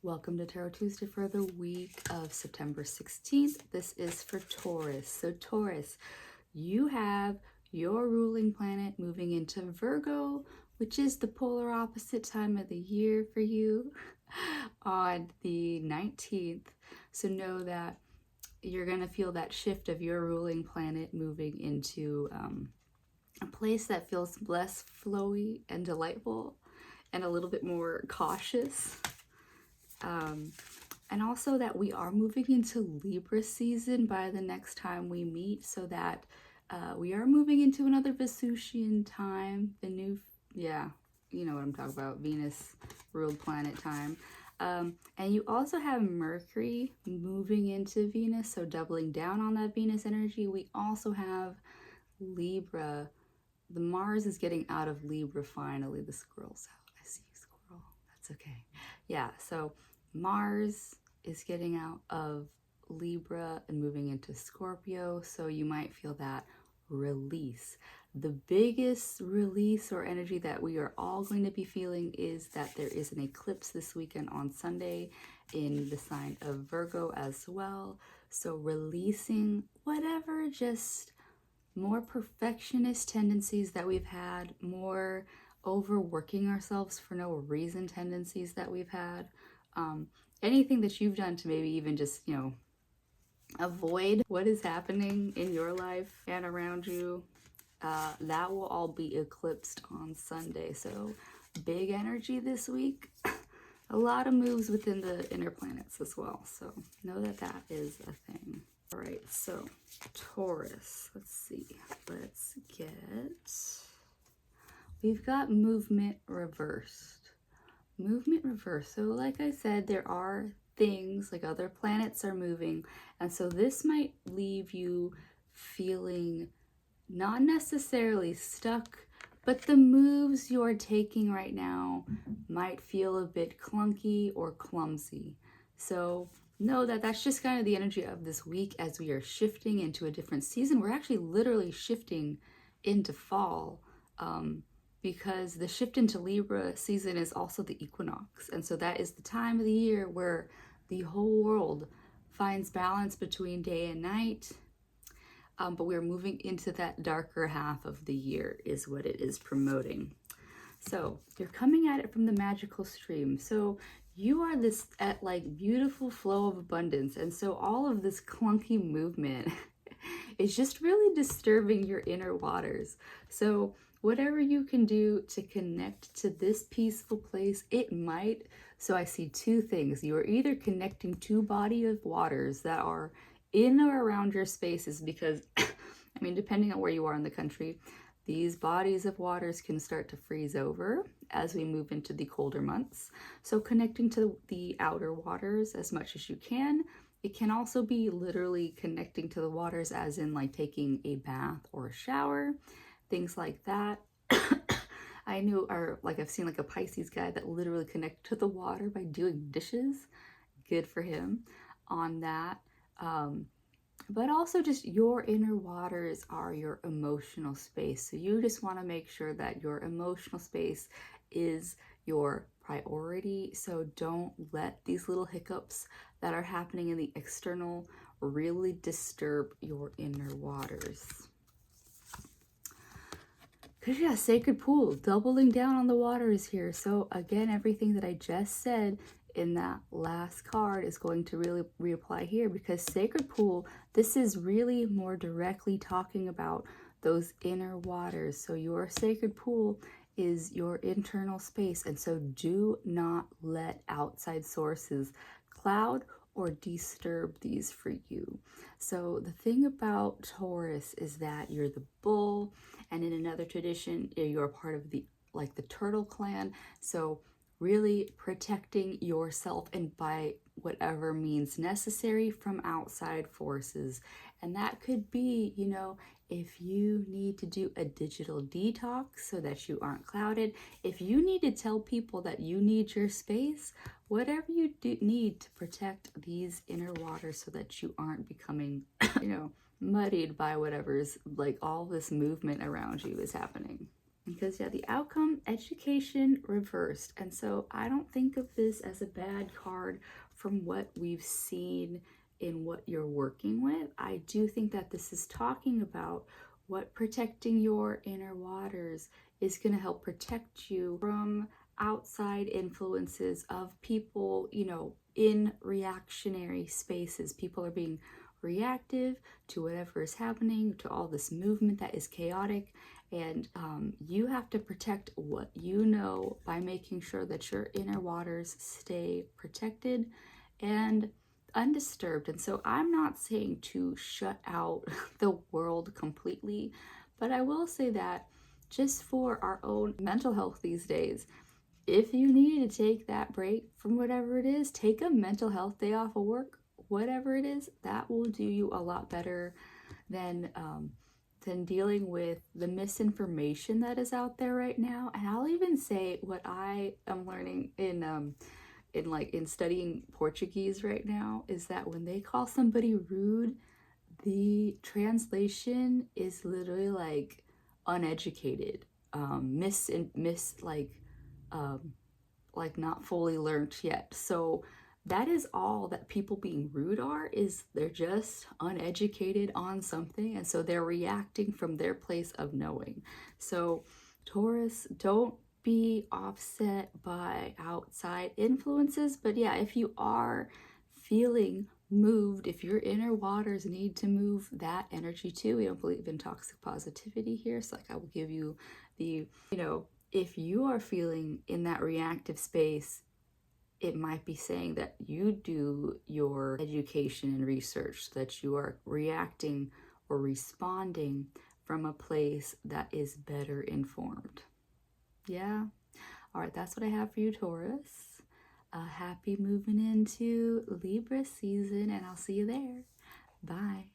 Welcome to Tarot Tuesday for the week of September 16th. This is for Taurus. So Taurus, you have your ruling planet moving into Virgo, which is the polar opposite time of the year for you, on the 19th. So know that you're going to feel that shift of your ruling planet moving into a place that feels less flowy and delightful and a little bit more cautious. And also that we are moving into Libra season by the next time we meet, so that we are moving into another Vesuvian time, the new, you know what I'm talking about, Venus ruled planet time. And you also have Mercury moving into Venus, so doubling down on that Venus energy. We also have Libra. The Mars is getting out of Libra finally. The squirrel's out. I see you, squirrel. That's okay. Yeah, so Mars is getting out of Libra and moving into Scorpio, so you might feel that release. The biggest release or energy that we are all going to be feeling is that there is an eclipse this weekend on Sunday in the sign of Virgo as well. So releasing whatever just more perfectionist tendencies that we've had, more overworking ourselves for no reason tendencies that we've had, anything that you've done to maybe even just, avoid what is happening in your life and around you, that will all be eclipsed on Sunday. So big energy this week. A lot of moves within the inner planets as well. So know that that is a thing. All right, so Taurus, let's see. We've got movement reversed. Movement reversed. So like I said, there are things like other planets are moving, and so this might leave you feeling not necessarily stuck, but the moves you're taking right now might feel a bit clunky or clumsy. So know that that's just kind of the energy of this week as we are shifting into a different season. We're actually literally shifting into fall, because the shift into Libra season is also the equinox. And so that is the time of the year where the whole world finds balance between day and night. But we're moving into that darker half of the year is what it is promoting. So you're coming at it from the magical stream. So you are this at like beautiful flow of abundance. And so all of this clunky movement is just really disturbing your inner waters. So whatever you can do to connect to this peaceful place, it might. So I see two things. You are either connecting to body of waters that are in or around your spaces, because I mean, depending on where you are in the country, these bodies of waters can start to freeze over as we move into the colder months. So connecting to the outer waters as much as you can. It can also be literally connecting to the waters as in like taking a bath or a shower, things like that. I knew, or like I've seen like a Pisces guy that literally connected to the water by doing dishes. Good for him on that. But also just your inner waters are your emotional space. So you just want to make sure that your emotional space is your priority. So don't let these little hiccups that are happening in the external really disturb your inner waters. Because yeah, sacred pool, doubling down on the waters here. So again, everything that I just said in that last card is going to really reapply here, because sacred pool, this is really more directly talking about those inner waters. So your sacred pool is your internal space, and so do not let outside sources cloud or disturb these for you. So the thing about Taurus is that you're the bull, and in another tradition you're a part of the turtle clan. So really protecting yourself, and by whatever means necessary, from outside forces. And that could be, if you need to do a digital detox so that you aren't clouded, if you need to tell people that you need your space, whatever you do need to protect these inner waters so that you aren't becoming, muddied by whatever's like all this movement around you is happening. Because yeah, the outcome, education reversed. And so I don't think of this as a bad card from what we've seen in what you're working with. I do think that this is talking about what protecting your inner waters is going to help protect you from outside influences of people, you know, in reactionary spaces. People are being reactive to whatever is happening, to all this movement that is chaotic. And you have to protect what you know by making sure that your inner waters stay protected and undisturbed. And so I'm not saying to shut out the world completely, but I will say that just for our own mental health these days, if you need to take that break from whatever it is, take a mental health day off of work, whatever it is, that will do you a lot better than dealing with the misinformation that is out there right now. And I'll even say what I am learning in studying Portuguese right now is that when they call somebody rude, the translation is literally like uneducated, like not fully learned yet. So that is all that people being rude are, is they're just uneducated on something, and so they're reacting from their place of knowing. So Taurus, don't be offset by outside influences, but yeah, if you are feeling moved, if your inner waters need to move, that energy too. We don't believe in toxic positivity here, so like I will give you the, you know, if you are feeling in that reactive space, it might be saying that you do your education and research, that you are reacting or responding from a place that is better informed. Yeah. All right, that's what I have for you, Taurus. Happy moving into Libra season, and I'll see you there. Bye.